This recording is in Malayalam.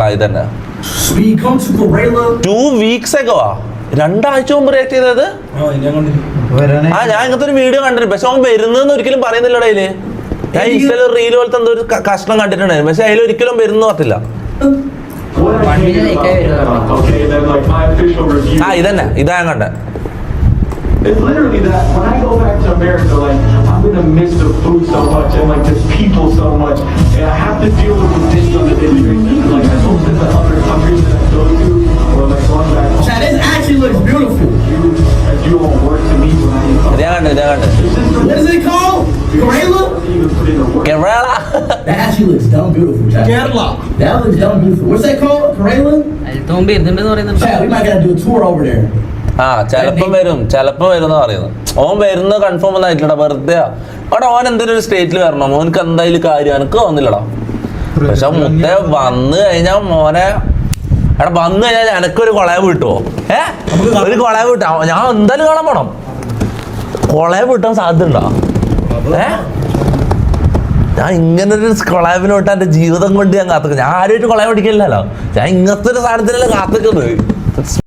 വൈറലായി തന്നെ. 2 weeks ago 2 ആഴ്ച മുമ്പ് റിയാക്ട് ചെയ്തത്. ഞാൻ ഇങ്ങനത്തെ ഒരു വീഡിയോ കണ്ടിട്ടുണ്ട്, പക്ഷെ അവൻ വരുന്നെന്ന് ഒരിക്കലും പറയുന്നില്ലടാ അതില്. ഞാൻ ഇൻസ്റ്റയില് റീൽ പോലത്തെ എന്തോ ഒരു കഷ്ണം കണ്ടിട്ടുണ്ടായിരുന്നു, പക്ഷെ അതിൽ ഒരിക്കലും വരുന്നു പറ്റില്ല. ഇതന്നെ ഇതാ ഞാൻ കണ്ടേ. It's literally that when I go back to America, like I'm gonna miss the food so much and like the people so much, and I have to deal with this other immigration. Like I hope that the other countries that I go to, or like going back home. Chad, this actually looks beautiful. You won't work to me when I come. ഇതാ കണ്ടേ. What is it called? Kerala? Kerala. That actually looks dumb beautiful, Chad. Kerala. That looks dumb beautiful. What's that called? Kerala? Chad, we might gotta do a tour over there. ചെലപ്പം വരും എന്ന് പറയുന്നു. ഓൻ വരുന്നത് കൺഫേം ഒന്നും ആയിട്ടില്ലടാ, വെറുതെ. അവിടെ ഓൻ എന്തെങ്കിലും ഒരു സ്റ്റേറ്റിൽ വരണം, ഓനക്ക് എന്തായാലും കാര്യം എനിക്ക് വന്നില്ലടാ. പക്ഷെ മുത്തേ വന്നു കഴിഞ്ഞാൽ മോനെ അവിടെ വന്നു കഴിഞ്ഞാൽ എനക്കൊരു കൊളയവ് കിട്ടുമോ? ഒരു കൊളയവ് കിട്ടാ, ഞാൻ എന്തായാലും കാണാൻ പോണം. കൊളയവ് കിട്ടാൻ സാധ്യത ഉണ്ടോ? ഞാൻ ഇങ്ങനൊരു കൊളയവിന് വിട്ടാ എന്റെ ജീവിതം കൊണ്ട് ഞാൻ കാത്തുക്കും. ഞാൻ ആരുമായിട്ട് കൊളയവ് പിടിക്കില്ലല്ലോ, ഞാൻ ഇങ്ങനത്തെ ഒരു സാധനത്തിനല്ലേ കാത്തുക്കുന്നത്.